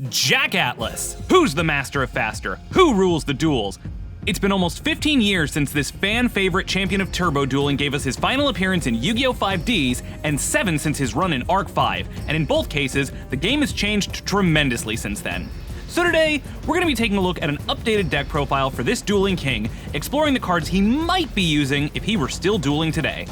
Jack Atlas. Who's the master of faster? Who rules the duels? It's been almost 15 years since this fan-favorite champion of turbo dueling gave us his final appearance in Yu-Gi-Oh! 5Ds, and 7 since his run in Arc 5, and in both cases, the game has changed tremendously since then. So today, we're going to be taking a look at an updated deck profile for this dueling king, exploring the cards he might be using if he were still dueling today.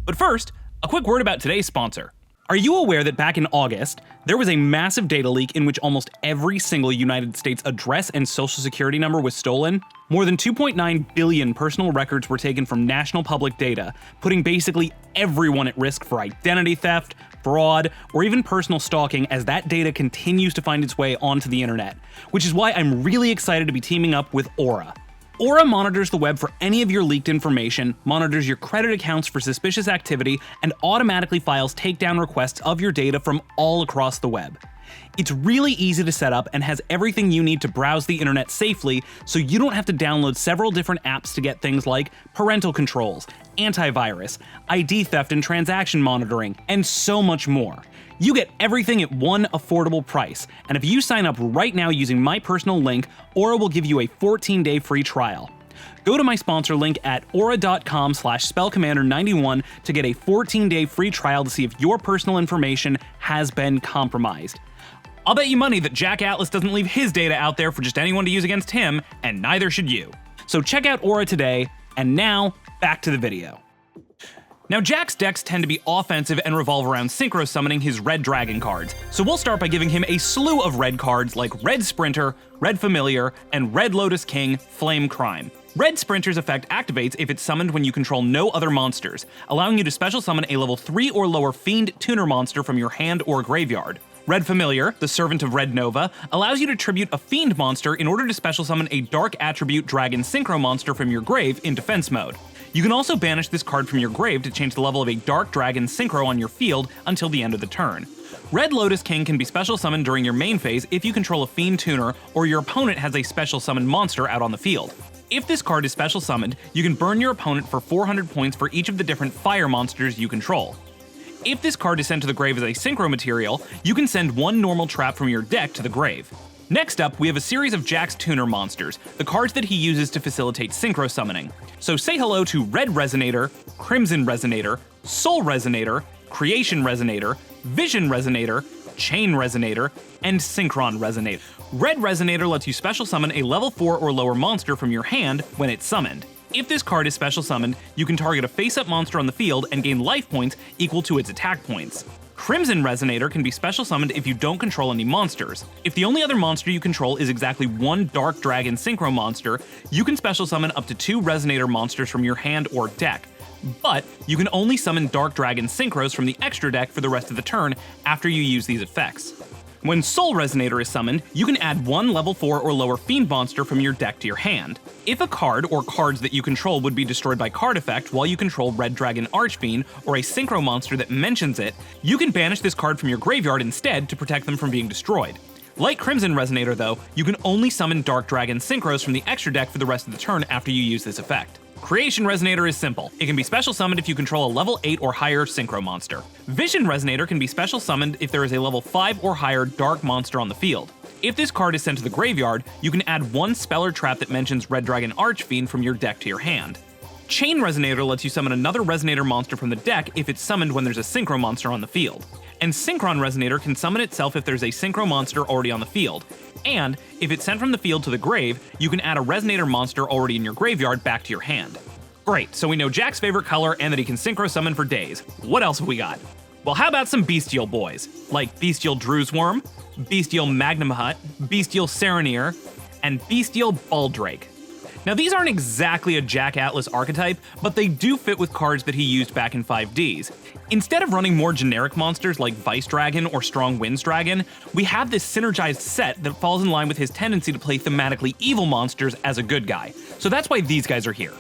But first, a quick word about today's sponsor. Are you aware that back in August, there was a massive data leak in which almost every single United States address and social security number was stolen? More than 2.9 billion personal records were taken from national public data, putting basically everyone at risk for identity theft, fraud, or even personal stalking as that data continues to find its way onto the internet, which is why I'm really excited to be teaming up with Aura. Aura monitors the web for any of your leaked information, monitors your credit accounts for suspicious activity, and automatically files takedown requests of your data from all across the web. It's really easy to set up and has everything you need to browse the internet safely, so you don't have to download several different apps to get things like parental controls, antivirus, ID theft and transaction monitoring, and so much more. You get everything at one affordable price, and if you sign up right now using my personal link, Aura will give you a 14-day free trial. Go to my sponsor link at aura.com/spellcommander91 to get a 14-day free trial to see if your personal information has been compromised. I'll bet you money that Jack Atlas doesn't leave his data out there for just anyone to use against him, and neither should you. So check out Aura today, and now, back to the video. Now, Jack's decks tend to be offensive and revolve around synchro summoning his red dragon cards, so we'll start by giving him a slew of red cards like Red Sprinter, Red Familiar, and Red Lotus King, Flame Crime. Red Sprinter's effect activates if it's summoned when you control no other monsters, allowing you to special summon a level 3 or lower Fiend Tuner monster from your hand or graveyard. Red Familiar, the servant of Red Nova, allows you to tribute a Fiend monster in order to special summon a Dark Attribute Dragon Synchro monster from your grave in defense mode. You can also banish this card from your grave to change the level of a Dark Dragon Synchro on your field until the end of the turn. Red Lotus King can be special summoned during your main phase if you control a Fiend Tuner or your opponent has a special summoned monster out on the field. If this card is special summoned, you can burn your opponent for 400 points for each of the different fire monsters you control. If this card is sent to the grave as a synchro material, you can send one normal trap from your deck to the grave. Next up, we have a series of Jack's Tuner monsters, the cards that he uses to facilitate synchro summoning. So say hello to Red Resonator, Crimson Resonator, Soul Resonator, Creation Resonator, Vision Resonator, Chain Resonator, and Synchron Resonator. Red Resonator lets you special summon a level 4 or lower monster from your hand when it's summoned. If this card is special summoned, you can target a face-up monster on the field and gain life points equal to its attack points. Crimson Resonator can be special summoned if you don't control any monsters. If the only other monster you control is exactly one Dark Dragon Synchro monster, you can special summon up to 2 Resonator monsters from your hand or deck. But you can only summon Dark Dragon Synchros from the extra deck for the rest of the turn after you use these effects. When Soul Resonator is summoned, you can add one level 4 or lower Fiend monster from your deck to your hand. If a card or cards that you control would be destroyed by card effect while you control Red Dragon Archfiend or a synchro monster that mentions it, you can banish this card from your graveyard instead to protect them from being destroyed. Like Crimson Resonator though, you can only summon Dark Dragon Synchros from the extra deck for the rest of the turn after you use this effect. Creation Resonator is simple. It can be special summoned if you control a level 8 or higher synchro monster. Vision Resonator can be special summoned if there is a level 5 or higher dark monster on the field. If this card is sent to the graveyard, you can add one spell or trap that mentions Red Dragon Archfiend from your deck to your hand. Chain Resonator lets you summon another Resonator monster from the deck if it's summoned when there's a synchro monster on the field. And Synchron Resonator can summon itself if there's a synchro monster already on the field. And if it's sent from the field to the grave, you can add a Resonator monster already in your graveyard back to your hand. Great, so we know Jack's favorite color and that he can synchro summon for days. What else have we got? Well, how about some Bestial boys? Like Bestial Drew's Worm, Bestial Magnum Hut, Bestial Serenir, and Bestial Baldrake. Now these aren't exactly a Jack Atlas archetype, but they do fit with cards that he used back in 5Ds. Instead of running more generic monsters like Vice Dragon or Strong Winds Dragon, we have this synergized set that falls in line with his tendency to play thematically evil monsters as a good guy. So that's why these guys are here.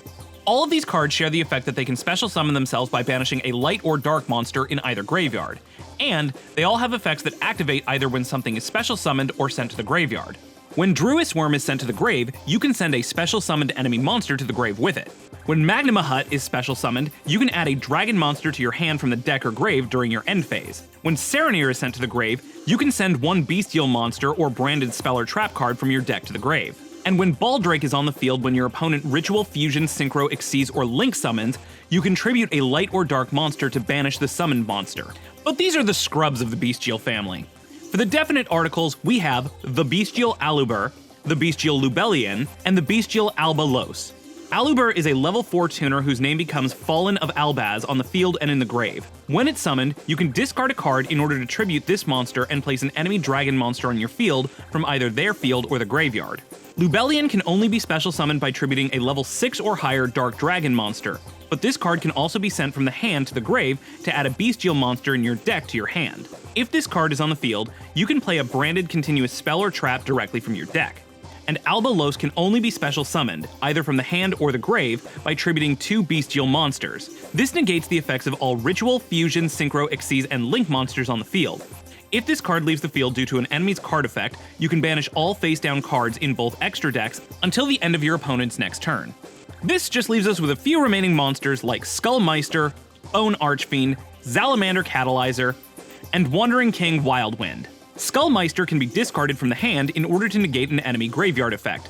All of these cards share the effect that they can special summon themselves by banishing a light or dark monster in either graveyard. And they all have effects that activate either when something is special summoned or sent to the graveyard. When Drew's Worm is sent to the grave, you can send a special summoned enemy monster to the grave with it. When Magma Hut is special summoned, you can add a dragon monster to your hand from the deck or grave during your end phase. When Serenir is sent to the grave, you can send one bestial monster or branded spell or trap card from your deck to the grave. And when Baldrake is on the field when your opponent Ritual, Fusion, Synchro, Exceeds, or Link summons, you contribute a light or dark monster to banish the summoned monster. But these are the scrubs of the bestial family. For the definite articles, we have the bestial Aluber, the bestial Lubellian, and the bestial Albalos. Aluber is a level 4 tuner whose name becomes Fallen of Albaz on the field and in the grave. When it's summoned, you can discard a card in order to tribute this monster and place an enemy dragon monster on your field from either their field or the graveyard. Lubellian can only be special summoned by tributing a level 6 or higher dark dragon monster, but this card can also be sent from the hand to the grave to add a bestial monster in your deck to your hand. If this card is on the field, you can play a branded continuous spell or trap directly from your deck. And Albalos can only be special summoned, either from the hand or the grave, by tributing 2 bestial monsters. This negates the effects of all Ritual, Fusion, Synchro, Exceeds, and Link monsters on the field. If this card leaves the field due to an enemy's card effect, you can banish all face-down cards in both extra decks until the end of your opponent's next turn. This just leaves us with a few remaining monsters like Skullmeister, Bone Archfiend, Salamander Catalyzer, and Wandering King Wildwind. Skullmeister can be discarded from the hand in order to negate an enemy graveyard effect.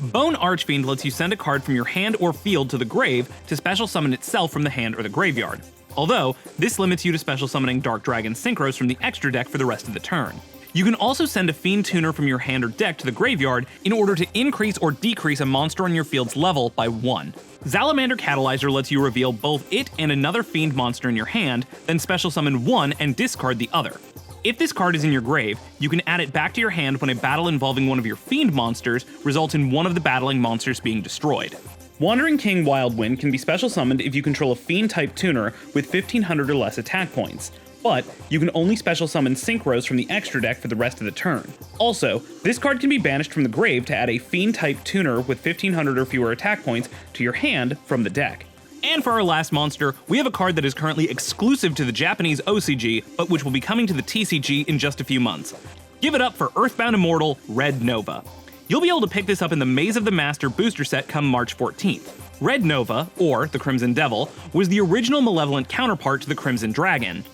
Bone Archfiend lets you send a card from your hand or field to the grave to special summon itself from the hand or the graveyard. Although, this limits you to special summoning Dark Dragon Synchros from the extra deck for the rest of the turn. You can also send a Fiend Tuner from your hand or deck to the graveyard in order to increase or decrease a monster on your field's level by 1. Salamander Catalyzer lets you reveal both it and another Fiend monster in your hand, then special summon one and discard the other. If this card is in your grave, you can add it back to your hand when a battle involving one of your Fiend monsters results in one of the battling monsters being destroyed. Wandering King Wildwind can be special summoned if you control a Fiend-type tuner with 1500 or less attack points, but you can only special summon Synchros from the extra deck for the rest of the turn. Also, this card can be banished from the grave to add a Fiend-type tuner with 1500 or fewer attack points to your hand from the deck. And for our last monster, we have a card that is currently exclusive to the Japanese OCG, but which will be coming to the TCG in just a few months. Give it up for Earthbound Immortal, Red Nova. You'll be able to pick this up in the Maze of the Master booster set come March 14th. Red Nova, or the Crimson Devil, was the original malevolent counterpart to the Crimson Dragon.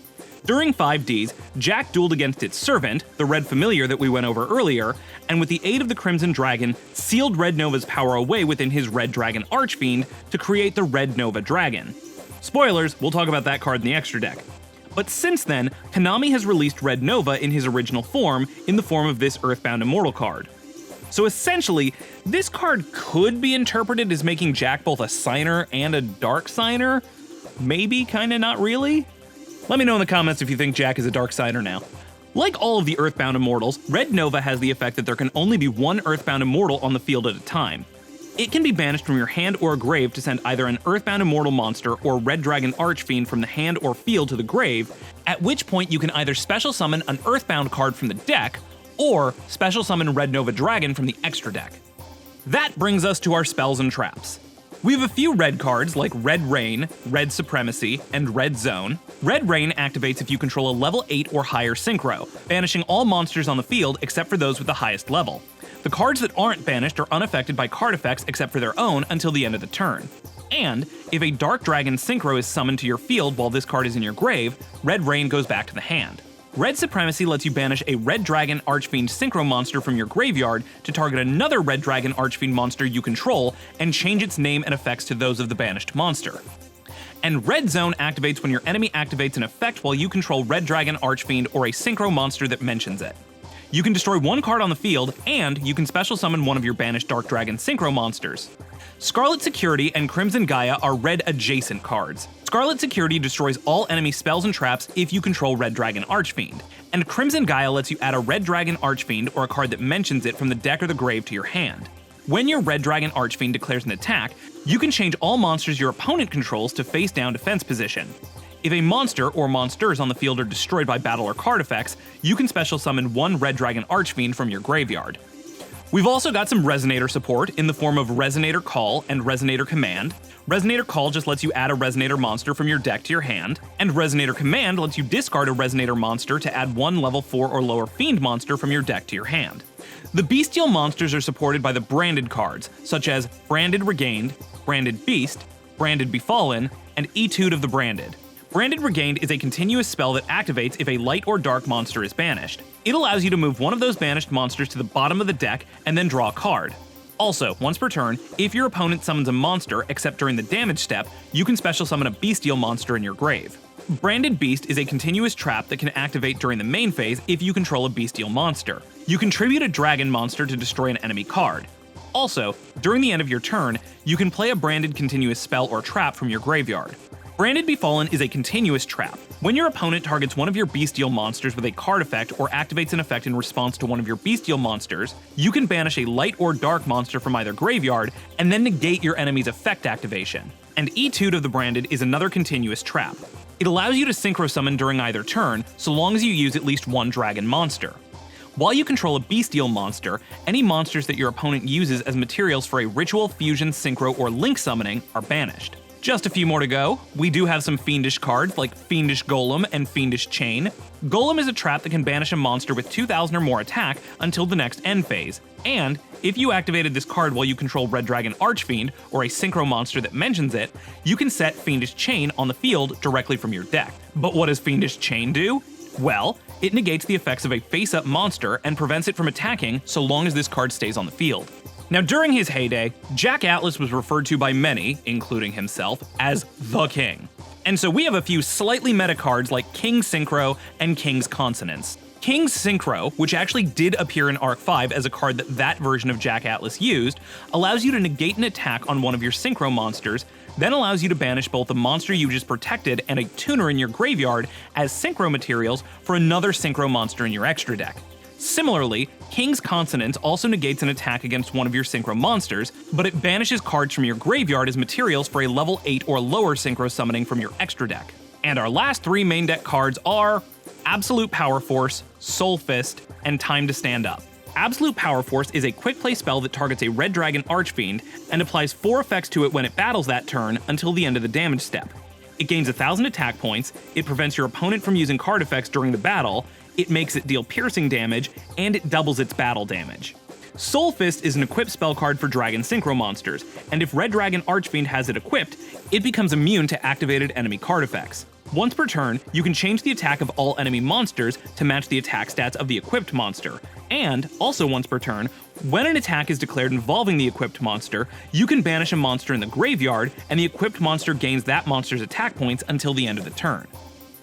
During 5Ds, Jack dueled against its servant, the Red Familiar that we went over earlier, and with the aid of the Crimson Dragon, sealed Red Nova's power away within his Red Dragon Archfiend to create the Red Nova Dragon. Spoilers, we'll talk about that card in the extra deck. But since then, Konami has released Red Nova in his original form in the form of this Earthbound Immortal card. So essentially, this card could be interpreted as making Jack both a signer and a dark signer? Maybe, kinda, not really? Let me know in the comments if you think Jack is a dark signer now. Like all of the Earthbound Immortals, Red Nova has the effect that there can only be one Earthbound Immortal on the field at a time. It can be banished from your hand or a grave to send either an Earthbound Immortal monster or Red Dragon Archfiend from the hand or field to the grave, at which point you can either special summon an Earthbound card from the deck, or special summon Red Nova Dragon from the extra deck. That brings us to our spells and traps. We have a few red cards like Red Rain, Red Supremacy, and Red Zone. Red Rain activates if you control a level 8 or higher Synchro, banishing all monsters on the field except for those with the highest level. The cards that aren't banished are unaffected by card effects except for their own until the end of the turn. And if a Dark Dragon Synchro is summoned to your field while this card is in your grave, Red Rain goes back to the hand. Red Supremacy lets you banish a Red Dragon Archfiend Synchro monster from your graveyard to target another Red Dragon Archfiend monster you control and change its name and effects to those of the banished monster. And Red Zone activates when your enemy activates an effect while you control Red Dragon Archfiend or a Synchro monster that mentions it. You can destroy one card on the field, and you can special summon one of your banished Dark Dragon Synchro monsters. Scarlet Security and Crimson Gaia are red adjacent cards. Scarlet Security destroys all enemy spells and traps if you control Red Dragon Archfiend, and Crimson Gaia lets you add a Red Dragon Archfiend or a card that mentions it from the deck or the grave to your hand. When your Red Dragon Archfiend declares an attack, you can change all monsters your opponent controls to face-down defense position. If a monster or monsters on the field are destroyed by battle or card effects, you can special summon one Red Dragon Archfiend from your graveyard. We've also got some Resonator support in the form of Resonator Call and Resonator Command. Resonator Call just lets you add a Resonator monster from your deck to your hand, and Resonator Command lets you discard a Resonator monster to add one level 4 or lower Fiend monster from your deck to your hand. The bestial monsters are supported by the branded cards, such as Branded Regained, Branded Beast, Branded Befallen, and Etude of the Branded. Branded Regained is a continuous spell that activates if a light or dark monster is banished. It allows you to move one of those banished monsters to the bottom of the deck and then draw a card. Also, once per turn, if your opponent summons a monster except during the damage step, you can special summon a bestial monster in your grave. Branded Beast is a continuous trap that can activate during the main phase if you control a bestial monster. You can tribute a dragon monster to destroy an enemy card. Also, during the end of your turn, you can play a branded continuous spell or trap from your graveyard. Branded Befallen is a continuous trap. When your opponent targets one of your bestial monsters with a card effect or activates an effect in response to one of your bestial monsters, you can banish a light or dark monster from either graveyard and then negate your enemy's effect activation. And Etude of the Branded is another continuous trap. It allows you to synchro summon during either turn, so long as you use at least one dragon monster. While you control a bestial monster, any monsters that your opponent uses as materials for a ritual, fusion, synchro, or link summoning are banished. Just a few more to go. We do have some fiendish cards like Fiendish Golem and Fiendish Chain. Golem is a trap that can banish a monster with 2,000 or more attack until the next end phase, and if you activated this card while you control Red Dragon Archfiend or a synchro monster that mentions it, you can set Fiendish Chain on the field directly from your deck. But what does Fiendish Chain do? Well, it negates the effects of a face-up monster and prevents it from attacking so long as this card stays on the field. Now, during his heyday, Jack Atlas was referred to by many, including himself, as the King. And so we have a few slightly meta cards like King's Synchro and King's Consonance. King's Synchro, which actually did appear in Arc 5 as a card that version of Jack Atlas used, allows you to negate an attack on one of your Synchro monsters, then allows you to banish both the monster you just protected and a tuner in your graveyard as Synchro materials for another Synchro monster in your extra deck. Similarly, King's Consonance also negates an attack against one of your Synchro monsters, but it banishes cards from your graveyard as materials for a level 8 or lower Synchro summoning from your extra deck. And our last three main deck cards are Absolute Power Force, Soul Fist, and Time to Stand Up. Absolute Power Force is a quick play spell that targets a Red Dragon Archfiend and applies 4 effects to it when it battles that turn until the end of the damage step. It gains 1,000 attack points, it prevents your opponent from using card effects during the battle, it makes it deal piercing damage, and it doubles its battle damage. Soul Fist is an equipped spell card for Dragon Synchro monsters, and if Red Dragon Archfiend has it equipped, it becomes immune to activated enemy card effects. Once per turn, you can change the attack of all enemy monsters to match the attack stats of the equipped monster, and, also once per turn, when an attack is declared involving the equipped monster, you can banish a monster in the graveyard, and the equipped monster gains that monster's attack points until the end of the turn.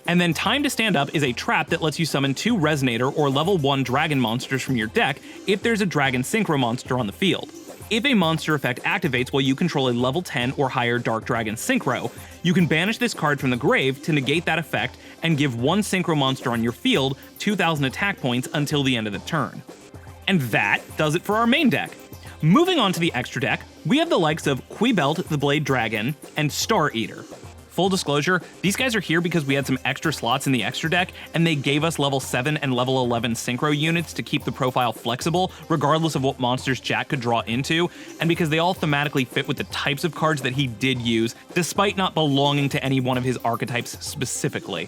And then Time to Stand Up is a trap that lets you summon 2 Resonator or level 1 dragon monsters from your deck if there's a Dragon Synchro monster on the field. If a monster effect activates while you control a level 10 or higher Dark Dragon Synchro, you can banish this card from the grave to negate that effect and give one Synchro monster on your field 2,000 attack points until the end of the turn. And that does it for our main deck. Moving on to the extra deck, we have the likes of Quibelt the Blade Dragon and Star Eater. Full disclosure, these guys are here because we had some extra slots in the extra deck, and they gave us level 7 and level 11 Synchro units to keep the profile flexible, regardless of what monsters Jack could draw into, and because they all thematically fit with the types of cards that he did use, despite not belonging to any one of his archetypes specifically.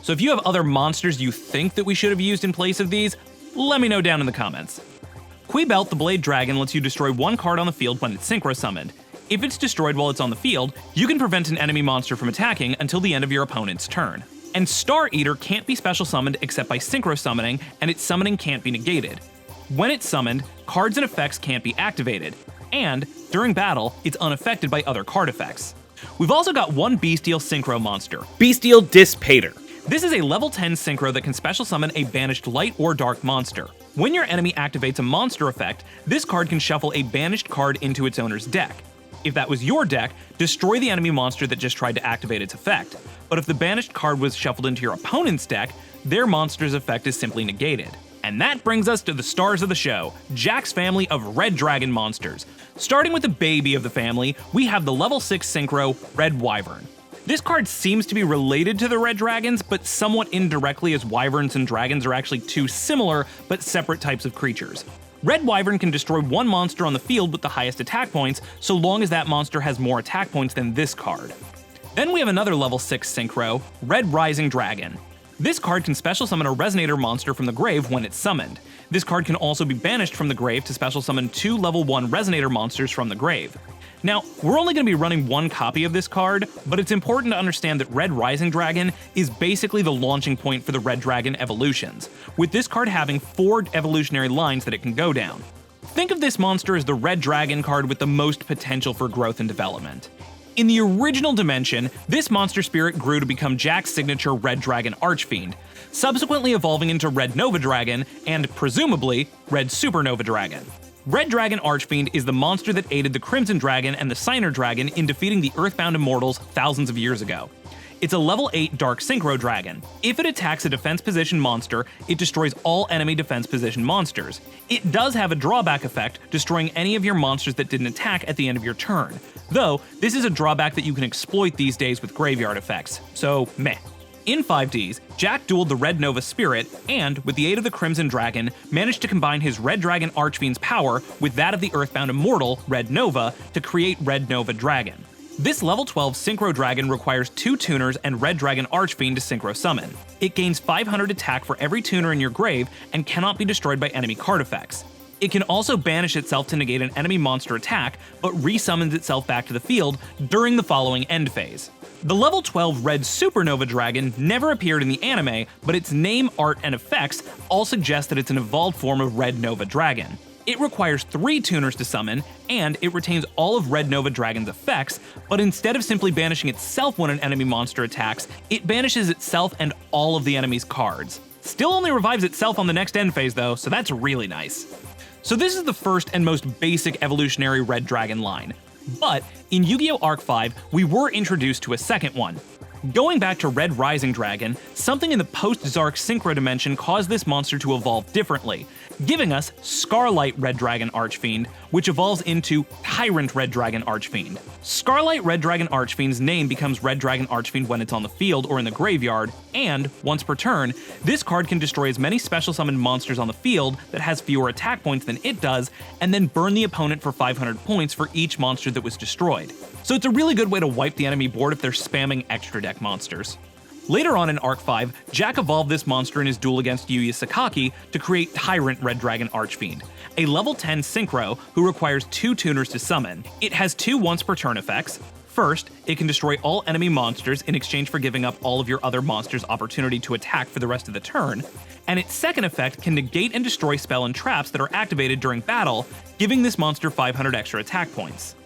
So if you have other monsters you think that we should have used in place of these, let me know down in the comments. Quibelt the Blade Dragon lets you destroy one card on the field when it's Synchro summoned. If it's destroyed while it's on the field, you can prevent an enemy monster from attacking until the end of your opponent's turn. And Star Eater can't be special summoned except by synchro summoning, and its summoning can't be negated. When it's summoned, cards and effects can't be activated, and during battle, it's unaffected by other card effects. We've also got one bestial synchro monster, Bestial Dissipator. This is a level 10 synchro that can special summon a banished light or dark monster. When your enemy activates a monster effect, this card can shuffle a banished card into its owner's deck. If that was your deck, destroy the enemy monster that just tried to activate its effect. But if the banished card was shuffled into your opponent's deck, their monster's effect is simply negated. And that brings us to the stars of the show, Jack's family of Red Dragon monsters. Starting with the baby of the family, we have the level 6 synchro, Red Wyvern. This card seems to be related to the Red Dragons, but somewhat indirectly as Wyverns and Dragons are actually two similar but separate types of creatures. Red Wyvern can destroy one monster on the field with the highest attack points, so long as that monster has more attack points than this card. Then we have another level 6 synchro, Red Rising Dragon. This card can special summon a Resonator monster from the grave when it's summoned. This card can also be banished from the grave to special summon 2 level 1 Resonator monsters from the grave. Now, we're only going to be running one copy of this card, but it's important to understand that Red Rising Dragon is basically the launching point for the Red Dragon evolutions, with this card having 4 evolutionary lines that it can go down. Think of this monster as the Red Dragon card with the most potential for growth and development. In the original dimension, this monster spirit grew to become Jack's signature Red Dragon Archfiend, subsequently evolving into Red Nova Dragon and, presumably, Red Supernova Dragon. Red Dragon Archfiend is the monster that aided the Crimson Dragon and the Signer Dragon in defeating the Earthbound Immortals thousands of years ago. It's a level 8 Dark Synchro Dragon. If it attacks a defense position monster, it destroys all enemy defense position monsters. It does have a drawback effect, destroying any of your monsters that didn't attack at the end of your turn. Though, this is a drawback that you can exploit these days with graveyard effects, so meh. In 5Ds, Jack dueled the Red Nova Spirit and, with the aid of the Crimson Dragon, managed to combine his Red Dragon Archfiend's power with that of the Earthbound Immortal, Red Nova, to create Red Nova Dragon. This level 12 Synchro Dragon requires 2 tuners and Red Dragon Archfiend to synchro summon. It gains 500 attack for every tuner in your grave and cannot be destroyed by enemy card effects. It can also banish itself to negate an enemy monster attack, but resummons itself back to the field during the following end phase. The level 12 Red Supernova Dragon never appeared in the anime, but its name, art, and effects all suggest that it's an evolved form of Red Nova Dragon. It requires 3 tuners to summon, and it retains all of Red Nova Dragon's effects, but instead of simply banishing itself when an enemy monster attacks, it banishes itself and all of the enemy's cards. Still only revives itself on the next end phase though, so that's really nice. So this is the first and most basic evolutionary Red Dragon line. But in Yu-Gi-Oh! Arc 5, we were introduced to a second one. Going back to Red Rising Dragon, something in the post-Zark Synchro dimension caused this monster to evolve differently, giving us Scarlight Red Dragon Archfiend, which evolves into Tyrant Red Dragon Archfiend. Scarlight Red Dragon Archfiend's name becomes Red Dragon Archfiend when it's on the field or in the graveyard, and, once per turn, this card can destroy as many special summoned monsters on the field that has fewer attack points than it does, and then burn the opponent for 500 points for each monster that was destroyed. So it's a really good way to wipe the enemy board if they're spamming extra deck monsters. Later on in Arc 5, Jack evolved this monster in his duel against Yuya Sakaki to create Tyrant Red Dragon Archfiend, a level 10 Synchro who requires 2 tuners to summon. It has 2 once per turn effects. First, it can destroy all enemy monsters in exchange for giving up all of your other monsters' opportunity to attack for the rest of the turn, and its second effect can negate and destroy spell and traps that are activated during battle, giving this monster 500 extra attack points.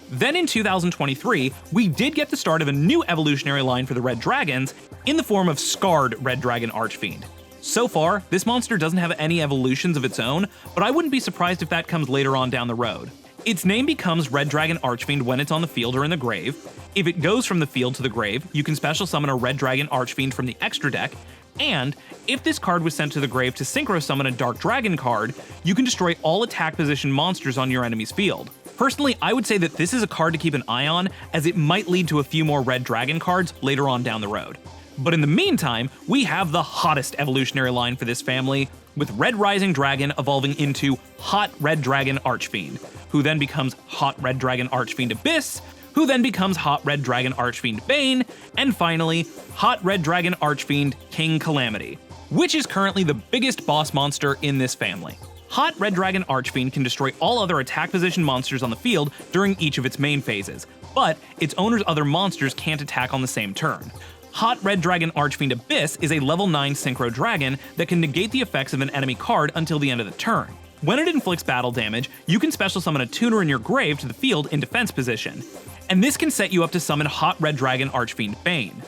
Then in 2023, we did get the start of a new evolutionary line for the Red Dragons in the form of Scarred Red Dragon Archfiend. So far, this monster doesn't have any evolutions of its own, but I wouldn't be surprised if that comes later on down the road. Its name becomes Red Dragon Archfiend when it's on the field or in the grave. If it goes from the field to the grave, you can special summon a Red Dragon Archfiend from the extra deck, and if this card was sent to the grave to synchro summon a Dark Dragon card, you can destroy all attack position monsters on your enemy's field. Personally, I would say that this is a card to keep an eye on, as it might lead to a few more Red Dragon cards later on down the road. But in the meantime, we have the hottest evolutionary line for this family, with Red Rising Dragon evolving into Hot Red Dragon Archfiend, who then becomes Hot Red Dragon Archfiend Abyss, who then becomes Hot Red Dragon Archfiend Bane, and finally, Hot Red Dragon Archfiend King Calamity, which is currently the biggest boss monster in this family. Hot Red Dragon Archfiend can destroy all other attack position monsters on the field during each of its main phases, but its owner's other monsters can't attack on the same turn. Hot Red Dragon Archfiend Abyss is a level 9 Synchro Dragon that can negate the effects of an enemy card until the end of the turn. When it inflicts battle damage, you can special summon a tuner in your grave to the field in defense position, and this can set you up to summon Hot Red Dragon Archfiend Bane.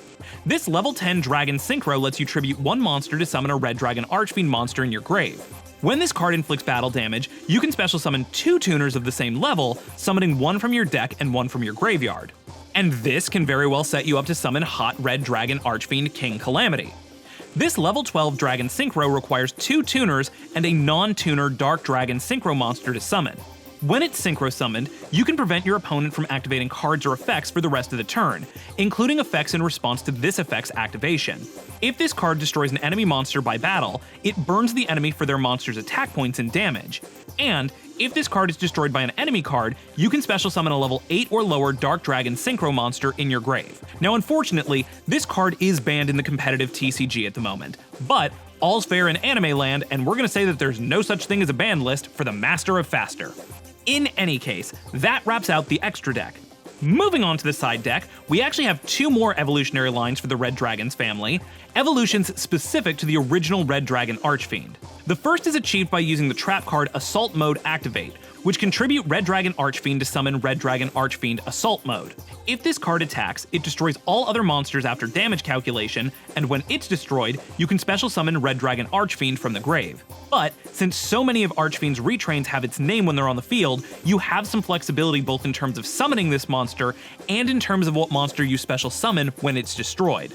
This level 10 Dragon Synchro lets you tribute 1 monster to summon a Red Dragon Archfiend monster in your grave. When this card inflicts battle damage, you can special summon 2 tuners of the same level, summoning 1 from your deck and 1 from your graveyard. And this can very well set you up to summon Hot Red Dragon Archfiend King Calamity. This level 12 Dragon Synchro requires 2 tuners and a non-tuner Dark Dragon Synchro monster to summon. When it's synchro summoned, you can prevent your opponent from activating cards or effects for the rest of the turn, including effects in response to this effect's activation. If this card destroys an enemy monster by battle, it burns the enemy for their monster's attack points and damage. And if this card is destroyed by an enemy card, you can special summon a level 8 or lower Dark Dragon Synchro monster in your grave. Now unfortunately, this card is banned in the competitive TCG at the moment, but all's fair in anime land, and we're gonna say that there's no such thing as a banned list for the Master of Faster. In any case, that wraps out the extra deck. Moving on to the side deck, we actually have 2 more evolutionary lines for the Red Dragons family, evolutions specific to the original Red Dragon Archfiend. The first is achieved by using the trap card Assault Mode Activate, which can tribute Red Dragon Archfiend to summon Red Dragon Archfiend Assault Mode. If this card attacks, it destroys all other monsters after damage calculation, and when it's destroyed, you can special summon Red Dragon Archfiend from the grave. But, since so many of Archfiend's retrains have its name when they're on the field, you have some flexibility both in terms of summoning this monster, and in terms of what monster you special summon when it's destroyed.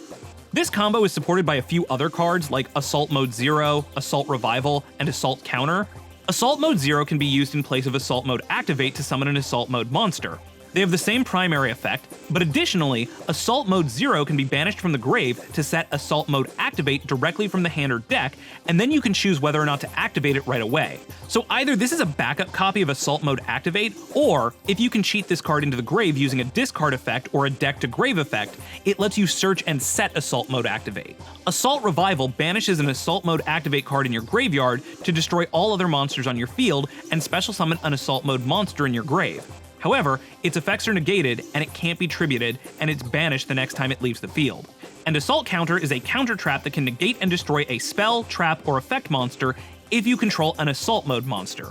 This combo is supported by a few other cards like Assault Mode 0, Assault Revival, and Assault Counter. Assault Mode 0 can be used in place of Assault Mode Activate to summon an Assault Mode monster. They have the same primary effect, but additionally, Assault Mode 0 can be banished from the grave to set Assault Mode Activate directly from the hand or deck, and then you can choose whether or not to activate it right away. So either this is a backup copy of Assault Mode Activate, or if you can cheat this card into the grave using a discard effect or a deck to grave effect, it lets you search and set Assault Mode Activate. Assault Revival banishes an Assault Mode Activate card in your graveyard to destroy all other monsters on your field and special summon an Assault Mode monster in your grave. However, its effects are negated, and it can't be tributed, and it's banished the next time it leaves the field. And Assault Counter is a counter trap that can negate and destroy a spell, trap, or effect monster if you control an Assault Mode monster.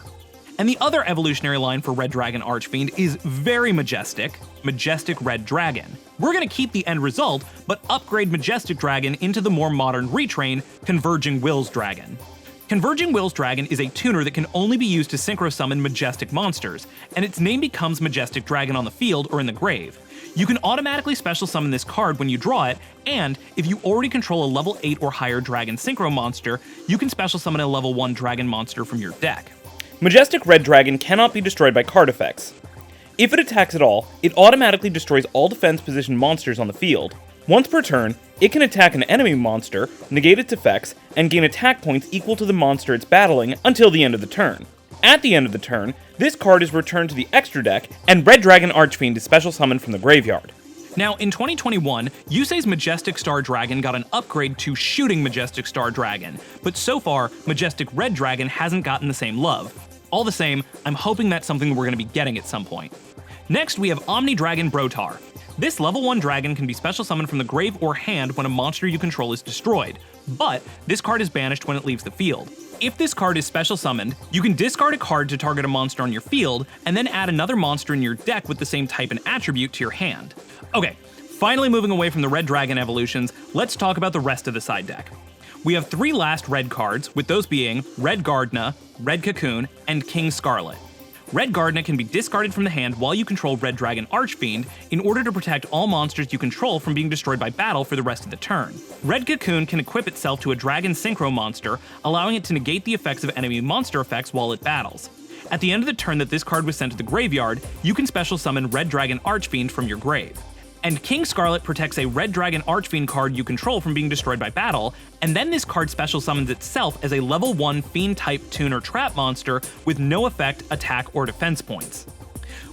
And the other evolutionary line for Red Dragon Archfiend is very majestic, Majestic Red Dragon. We're going to keep the end result, but upgrade Majestic Dragon into the more modern retrain, Converging Wills Dragon. Converging Wills Dragon is a tuner that can only be used to synchro summon majestic monsters, and its name becomes Majestic Dragon on the field or in the grave. You can automatically special summon this card when you draw it, and if you already control a level 8 or higher dragon synchro monster, you can special summon a level 1 dragon monster from your deck. Majestic Red Dragon cannot be destroyed by card effects. If it attacks at all, it automatically destroys all defense position monsters on the field. Once per turn, it can attack an enemy monster, negate its effects, and gain attack points equal to the monster it's battling until the end of the turn. At the end of the turn, this card is returned to the extra deck, and Red Dragon Archfiend is special summoned from the graveyard. Now, in 2021, Yusei's Majestic Star Dragon got an upgrade to Shooting Majestic Star Dragon, but so far, Majestic Red Dragon hasn't gotten the same love. All the same, I'm hoping that's something we're going to be getting at some point. Next, we have Omni Dragon Brotar. This level 1 dragon can be special summoned from the grave or hand when a monster you control is destroyed, but this card is banished when it leaves the field. If this card is special summoned, you can discard a card to target a monster on your field, and then add another monster in your deck with the same type and attribute to your hand. Okay, finally moving away from the Red Dragon evolutions, let's talk about the rest of the side deck. We have 3 last red cards, with those being Red Gardna, Red Cocoon, and King Scarlet. Red Gardna can be discarded from the hand while you control Red Dragon Archfiend in order to protect all monsters you control from being destroyed by battle for the rest of the turn. Red Cocoon can equip itself to a Dragon Synchro monster, allowing it to negate the effects of enemy monster effects while it battles. At the end of the turn that this card was sent to the graveyard, you can special summon Red Dragon Archfiend from your grave. And King Scarlet protects a Red Dragon Archfiend card you control from being destroyed by battle, and then this card special summons itself as a level 1 Fiend-type tuner trap monster with no effect, attack, or defense points.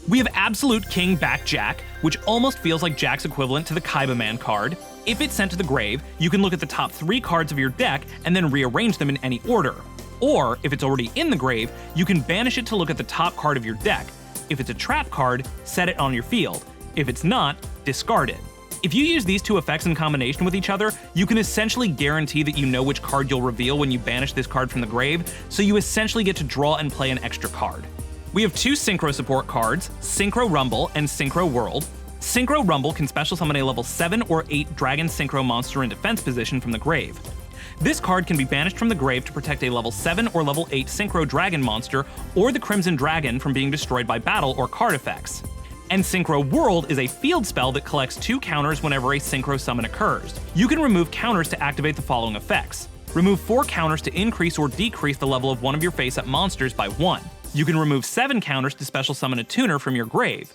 We have Absolute King Back Jack, which almost feels like Jack's equivalent to the Kaiba Man card. If it's sent to the grave, you can look at the top 3 cards of your deck and then rearrange them in any order. Or, if it's already in the grave, you can banish it to look at the top card of your deck. If it's a trap card, set it on your field. If it's not, discard it. If you use these 2 effects in combination with each other, you can essentially guarantee that you know which card you'll reveal when you banish this card from the grave, so you essentially get to draw and play an extra card. We have 2 Synchro support cards, Synchro Rumble and Synchro World. Synchro Rumble can special summon a level 7 or 8 Dragon Synchro monster in defense position from the grave. This card can be banished from the grave to protect a level 7 or level 8 Synchro Dragon monster or the Crimson Dragon from being destroyed by battle or card effects. And Synchro World is a field spell that collects 2 counters whenever a Synchro summon occurs. You can remove counters to activate the following effects. Remove 4 counters to increase or decrease the level of one of your face-up monsters by 1. You can remove 7 counters to special summon a tuner from your grave.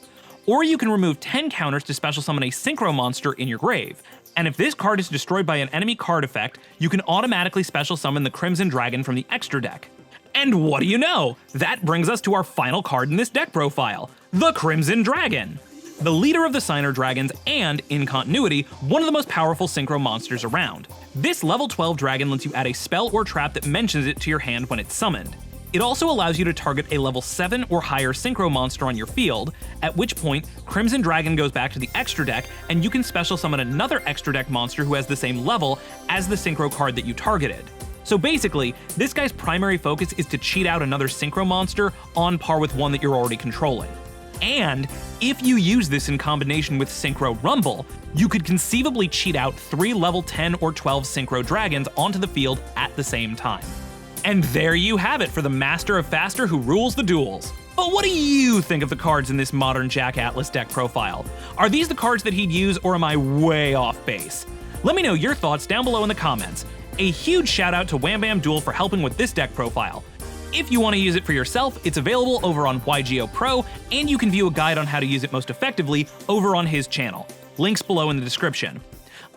Or you can remove 10 counters to special summon a Synchro monster in your grave. And if this card is destroyed by an enemy card effect, you can automatically special summon the Crimson Dragon from the extra deck. And what do you know? That brings us to our final card in this deck profile, the Crimson Dragon. The leader of the Signer Dragons and, in continuity, one of the most powerful Synchro monsters around. This level 12 dragon lets you add a spell or trap that mentions it to your hand when it's summoned. It also allows you to target a level 7 or higher Synchro monster on your field, at which point Crimson Dragon goes back to the extra deck and you can special summon another extra deck monster who has the same level as the Synchro card that you targeted. So basically, this guy's primary focus is to cheat out another Synchro monster on par with one that you're already controlling. And if you use this in combination with Synchro Rumble, you could conceivably cheat out 3 level 10 or 12 Synchro Dragons onto the field at the same time. And there you have it for the Master of Faster who rules the duels. But what do you think of the cards in this modern Jack Atlas deck profile? Are these the cards that he'd use, or am I way off base? Let me know your thoughts down below in the comments. A huge shout out to Wham Bam Duel for helping with this deck profile. If you want to use it for yourself, it's available over on YGO Pro, and you can view a guide on how to use it most effectively over on his channel. Links below in the description.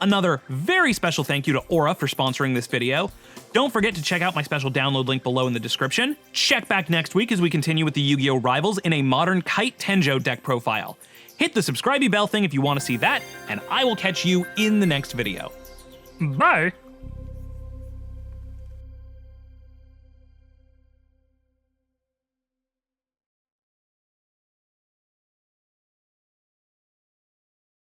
Another very special thank you to Aura for sponsoring this video. Don't forget to check out my special download link below in the description. Check back next week as we continue with the Yu-Gi-Oh! Rivals in a modern Kite Tenjo deck profile. Hit the subscribe bell thing if you want to see that, and I will catch you in the next video. Bye!